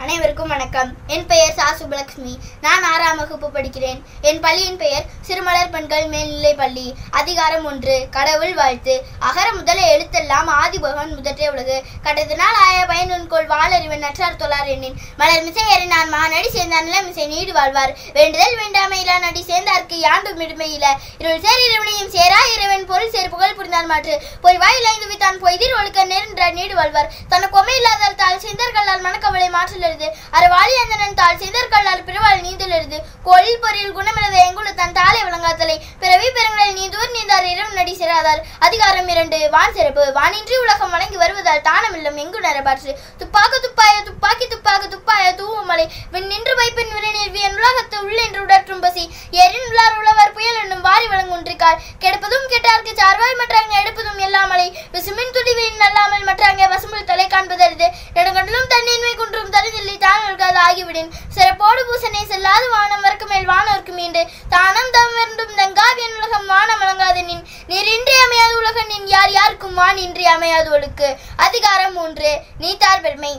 அனைவருக்கும் வணக்கம். என் பெயர் சா. சுபலட்சுமி. நான் 6ஆம் வகுப்பு படிக்கிறேன். என் பள்ளியின் பெயர் சிறுமலர் பெண்கள் மேல்நிலை பள்ளி. அதிகாரம் 1. கடவுள் வாழ்த்து. அகர முதல எழுத்தெல்லாம் ஆதிபகவன் முதற்றே உலகு. கடத்தினால் ஆய பயனுன்கோள் வாளறிவன் நற்றார் தொழார் எண்ணின் மலர் மிசை எறினான் மானடி சேர்ந்தார் நிலமிசை நீடு வாழ்வார். வேண்டுதல் வேண்டாமையிலா நடி சேர்ந்தார்க்கு யாண்டும் இடுமையில இருள் சேர் இறைவனையும் சேரா இறைவன் பொருள் சேர் புகழ் புரிந்தார் மாற்று பொய் வாயில் ஐந்து வித்தான் பொய்தீர் ஒழுக்க நேர்ந்தார் நீடு வாழ்வார். தனக்கு ஒமை இல்லாதால் தாள் சேர்ந்தார்களால் மனக்கவலை மாற்றல் அறவாளி அந்தனன் தாள் செய்தற்கல்லால் பிறவாள் நீந்தலருது கோழில் பொறியில் குணமிழந்த எங்குள்ள தன் தாளை வழங்காத்தலை பிறவி பெருங்கடல் நீந்தூர் நீந்தார் இரவு நடி சிறாதார். அதிகாரம் 2. வான் சிறப்பு. வானின்றி உலகம் வழங்கி வருவதால் தானமில்லம் எங்கு நரபாற்று துப்பாக்கு துப்பாய துப்பாக்கி துப்பாக்கு துப்பாய தூவுமலை விண் நின்று வைப்பின் விரைநீர் வியன் உலகத்து உள்ளென்று உடற்றும் பசி எரின் உள்ளார் உழவர் புயல் என்னும் வாரி வழங்குன்றிக்கால் கெடுப்பதும் கெட்டார்க்கு சார்வாய் மற்றாங்க எடுப்பதும் எல்லாமலை விசுமின் துடிவின் அல்லாமல் மற்றாங்க வசமுள் தலை காண்பதறிது நெடுங்கடலும் தண்ணீர்மை குன்றும் தருதில்லை தான் ஆகிவிடின் சிறப்போடு பூசனை செல்லாது வானம் வர்க்கு மேல் வானோர்க்கு மீண்டு தானம் தம் வேண்டும் தங்காவியன் உலகம் வானம் வழங்காது நின் நீரின்றி அமையாது உலக நின் யார் யாருக்கும் வான் இன்றி அமையாது ஒழுக்கு. அதிகாரம் 3. நீத்தார் பெருமை.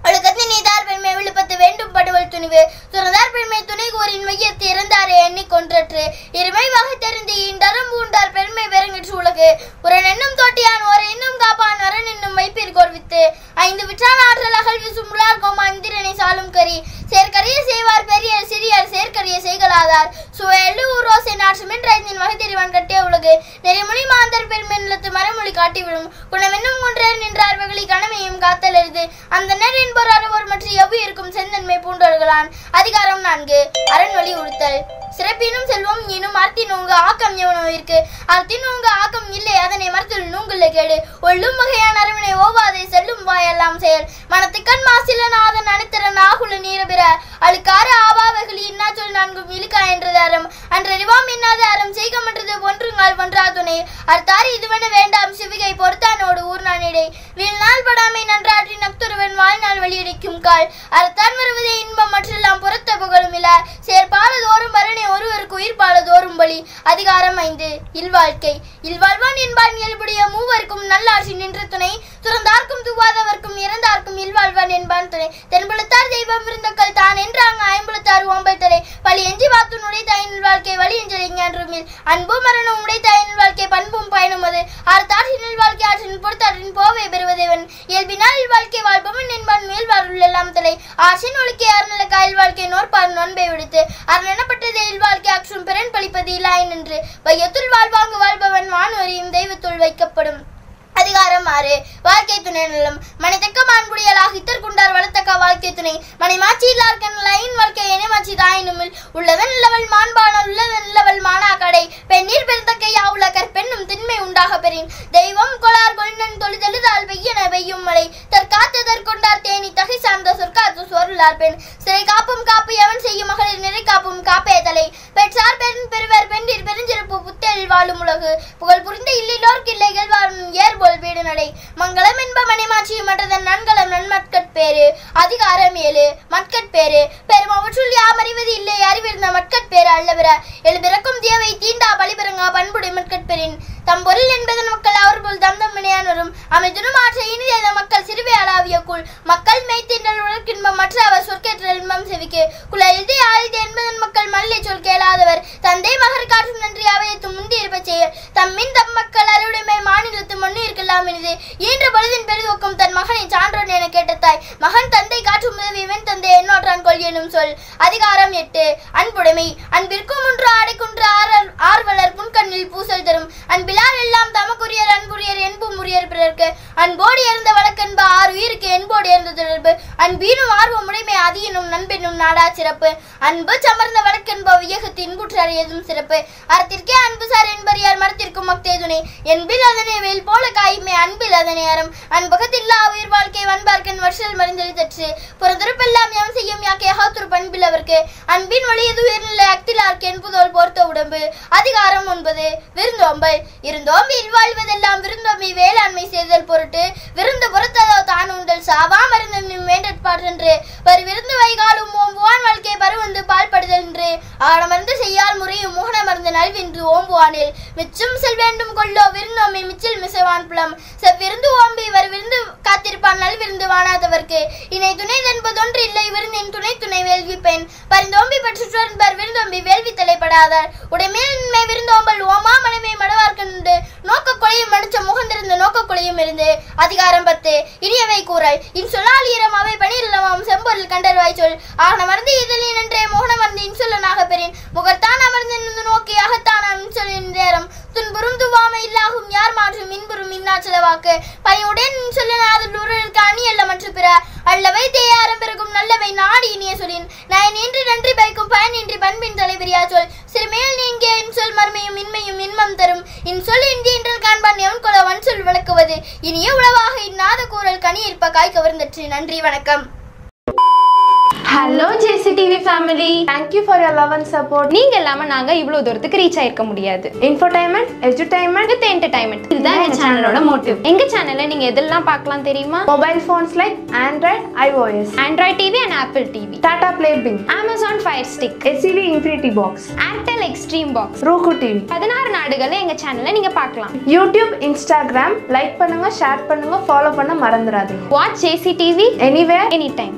ஒழுக்கத்தின் நீதார் பெருமை விழுப்பத்து வேண்டும் படுவல் துணிவு துறந்தார் பெருமை துணை கூறின் வையத்து இறந்தாரே எண்ணி கொன்றற்று இருமை வகை தெரிந்து இண்டரும் பூண்டார் பெருமை பெருங்கிற்று உலகு உரன் என்னும் தோட்டியான் ஒரு இன்னும் காப்பான் வரன் என்னும் வைப்பீர் கோர்வித்து 5 விற்றான் ஆற்றல் அகல் விசும் உலார் கோமா இந்திரனை சாலும் கறி சேர்க்கரிய செய்வார் பெரியர் சிறியார் சேர்க்கரிய செய்கலாதார் சுவையல்லு ஊரோசை நாற்றுமென்ற வகை தெரிவான் கட்டிய உலகு நெறிமொழி மாந்தர் பெருமை நிலத்து மரமொழி காட்டிவிடும் குணமென்னும் ஒன்றேர் நின்றார் வெகுளி கணமையும் காத்தலருது அந்த நெறின் ஒரு மற்ற எவ்வு இருக்கும் செந்தன்மை பூண்டவர்களான். அதிகாரம் 4. அரண்வழி உறுத்தல். சிறப்பினும் செல்வம் எனும் அர்த்தி நோங்க ஆக்கம் எவனோவிற்கு அர்த்தி நோங்க ஆக்கம் இல்லை அதனை மறுத்துள் நூங்குள்ள கேடு ஒள்ளும் வகையான அரவணை ஓவாதை செல்லும் வாயெல்லாம் செயல் மனத்துக்கண் மாசில நாதன் அனைத்திறன் ஆகுல நீரபிற அழுக்கார ஆபாவகளி இன்னா சொல் நான்கும் இழுக்கா என்றது அறம் அன்றறிவாம் இன்னாத அறம் செய்கமன்றது ஒன்றுங்கால் ஒன்றா துணை அர்த்தாரி இதுவென வேண்டாம் சிவிகை பொறுத்தானோடு ஊர்நானிடை வீழ்நாள் படாமை நன்றாற்றி நக்துருவன் வாழ்நாள் வழியடிக்கும் கால் அர்த்தான் வருவதே இன்பம் மற்றெல்லாம் புறத்த புகழும் இல சேர்பால தோறும் வரணை ஒருவருக்கு உயிர் பாலதோறும் பலி. அதிகாரம் 5. இல்வாழ்க்கை. இல்வாழ்வான் என்பான் இயல்புடைய மூவருக்கும் நல்லாட்சி நின்ற துணை துறந்தார்க்கும் துவாதவர்க்கும் இறந்தார்க்கும் இல்வாழ்வான் என்பான் துணை தென்புலத்தார் தெய்வம் விருந்தக்கள் தான் என்றாங்க ஐம்புலத்தார் ஓம்பல் தலை பழி எஞ்சி வாத்துன் உடைத்தாயின் வாழ்க்கை வழி எஞ்சல் அன்பு மரணம் உடைத்தாயின் வாழ்க்கை பண்பும் பயனும் அது ஆர்த்தாற்றின் வாழ்க்கை ஆற்றின் பொறுத்தாற்றின் போவை பெறுவதேவன் இயல்பினால் இல்வாழ்க்கை வாழ்பவன் என்பான் மேல்வாருள் எல்லாம் தலை ஆற்றின் ஒழுக்கை அறநிலை காயல் வாழ்க்கை நோற்பார் நோன்பை விடுத்து அரணப்பட்டதே வாழ்க்கை அற்றும் பிறன் பழிப்பது இல்லாய் நின்று வையத்துள் வாழ்வாங்கு வாழ்பவன் வானோரியும் தெய்வத்துள் வைக்கப்படும். அதிகாரம் 6. வாழ்க்கை துணை நலம். மனைத்தக்க மாண்புடையலாக இத்தர் குண்டார் வளர்த்தக்க வாழ்க்கை துணை மனை மாச்சி இல்லார்கன் லைன் வாழ்க்கை என மாச்சி தாயினுமில் உள்ளவன் இல்லவள் மாண்பானால் உள்ளவன் இல்லவள் மானா கடை பெண்ணீர் பெருந்தக்கை யாவுலகர் பெண்ணும் திண்மை உண்டாக பெறின் தெய்வம் கொளார் கொள்ளன் தொழிதெழுதால் வெய்யன வெய்யும் மலை தற்காத்ததற் கொண்டார் தேனி தகை சார்ந்த சொற்காத்து சொருளார் பெண் சிறை காப்பும் காப்பு எவன் செய்யும் மகளிர் நிறை காப்பும் காப்பே தலை பெற்றார் பெண் பெறுவர் பெண்டீர் பெருஞ்சிறப்பு புத்தல் வாழும் உலகு புகழ் புரிந்த இல்லிலோர்க்கு இல்லைகள் வாழும் ஏற்ப வீடு நடை மங்களம் என்ப மனைமாட்சி மற்றதன் நன்கலம் நன்மட்கட்பேறு. அதிகாரம் 7. மட்கட்பேறு. பெரும் அவற்றுள் யாம் அறிவது இல்லை அறிவிருந்த மட்கட்பேறு அல்லவிர எழுபிறக்கும் தியவை தீண்டா பழிபிறங்கா பண்புடை மட்கட்பெறின் தம் பொருள் என்பதன் மக்கள் அவர் போல் தம் தம் வினையானரும் அமைதினும் ஆற்ற இனித மக்கள் சிறுவை அளாவிய குள் மக்கள் மெய்த்தின்றல் உலகின்பம் மற்ற அவர் சொற்கேற்ற இன்பம் செவிக்கு குல எழுதி ஆயுத என்பதன் மக்கள் மல்லை சொல் கேளாதவர் தந்தை மகர் காற்றும் நன்றி அவையத்து முந்தி இருப்ப செயல் தம்மின் தம் மக்கள் அருடைமை மாநிலத்து மண்ணு இருக்கலாம் எனிது ஈன்ற பொழுதின் பெரிதுவக்கும் தன் மகனை சான்றோன் என கேட்ட தாய் மகன் தந்தை காற்றும் உதவி இவன் தந்தை எண்ணோற்றான் கொள் எனும் சொல். அதிகாரம் 8. அன்புடைமை. அன்பிற்கும் ஒன்று ஆடைக்குன்று ஆர்வலர் புன்கண்ணில் பூசல் தரும் அன்பிலார் எல்லாம் தமக்குரியர் அன்புரியர் என்பும் உரியர் பிறர்க்கு அன்போடு இருந்த வழக்கன்பு 6 உயிருக்கு என்போடு இருந்த தொடர்பு அன்பீனும் ஆர்வம் உடைமை அதியனும் நண்பெனும் நாடா சிறப்பு அன்பு சமர்ந்த வழக்கன்பு வியகத்து இன்புற்றறியதும் சிறப்பு அறத்திற்கே அன்பு சார் என்பறியார் மரத்திற்கும் மக்தே துணை என்பில் அதனை வேல் போல காயுமே அன்பில் அதனை அறம் அன்பகத்தில்லா உயிர் வாழ்க்கை வன்பார்க்கன் வருஷல் மறைந்தொழி தற்று புறந்துறுப்பெல்லாம் எவன் செய்யும் யாக்கை அகத்துரு பண்பில் அவருக்கு அன்பின் வழியது உயர்நிலை அக்திலார்க்கு என்பதோல் போர்த்த உடம்பு. அதிகாரம் 9. விருந்தோம்பல். இருந்தோம்பி இல்வாழ்வதெல்லாம் விருந்தோம்பி வேளாண்மை செய்தல் பொருட்டு விருந்து பொறுத்ததோ தான் உண்டல் சாவா மருந்தும் வேண்டற்பாற்றென்று வரு விருந்து வைகாலும் ஓம்புவான் வாழ்க்கை பருவந்து பால்படுதல் என்று ஆடமர்ந்து செய்யால் முறையும் முகன மருந்து நல்வின்று ஓம்புவானில் மிச்சும் செல் வேண்டும் கொள்ளோ விருந்தோம்பி மிச்சில் மிசவான் புலம் செவ்விருந்து ஓம்பி வரு விருந்து காத்திருப்பான் நல்விருந்து வானாதவர்க்கு இணை துணை என்பதொன்று இல்லை இருந்து என் துணை வேள்விப்பெண் பரிந்தோம்பி பற்றுவர் விருந்தோம்பி வேள்வி தலைப்படாதார் உடைமையின்மை விருந்தோம்பல் ஓமா மனைமை மடவார்கண்டு நோக்க கொலையும் மனுச்ச முகந்திருந்த நோக்க கொலையும் இருந்து. அதிகாரம் 10 இனியவை கூறல் இன்சொல்லால் ஈரம் அவை பணியில்லமாம் செம்பொருள் கண்டர்வாய் சொல் ஆகன மறந்து இதழின் என்றே மோகன மறந்து இன்சொல்லனாக பெறின் முகத்தான் அமர்ந்து நோக்கி அகத்தான் இன்சொல்லின் நேரம் துன்புறும் துவாமை இல்லாகும் யார் மாற்றும் இன்புறும் இன்னாச்சலவாக்கு பையுடன் சொல்லனாதல் உருளுக்கு அணி அல்ல மற்ற பிற அல்லவை தேயாரம் பிறகும் நல்லவை நாடி இனிய சொல்லின் நான் இன்றி நன்றி பைக்கும் பயனின்றி பண்பின் தலைவிரியா சொல் சிறுமேல் நீங்கிய இன்சொல் மர்மையும் இன்மையும் இன்பம் தரும் இன்சொல் இன்றி என்றல் காண்பான் எவன் கொல வன்சொல் விளக்குவது இனிய உளவாக இந்நாத கூறல் கனி இருப்ப காய் கவர்ந்தற்று. நன்றி, வணக்கம். Hello JCTV family. Thank you for your love and support. நீங்க இல்லாம நாங்க இவ்வளவு தூரத்துக்கு ரீச் ஆயிருக்க முடியாது. Infotainment, edutainment with entertainment. இதுதான் எங்க சேனலோட மோட்டிவ். எங்க சேனல்ல நீங்க எதெல்லாம் பார்க்கலாம் தெரியுமா? Mobile phones like Android, iOS, Android TV and Apple TV, Tata Play Bing, Amazon Fire Stick, SCV Infinity Box, Airtel Extreme Box, Roku TV. 16 நாடுகள்ல எங்க சேனல்ல நீங்க பார்க்கலாம். YouTube, Instagram லைக் பண்ணுங்க, ஷேர் பண்ணுங்க, ஃபாலோ பண்ண மறந்துடாதீங்க. Watch JCTV anywhere anytime.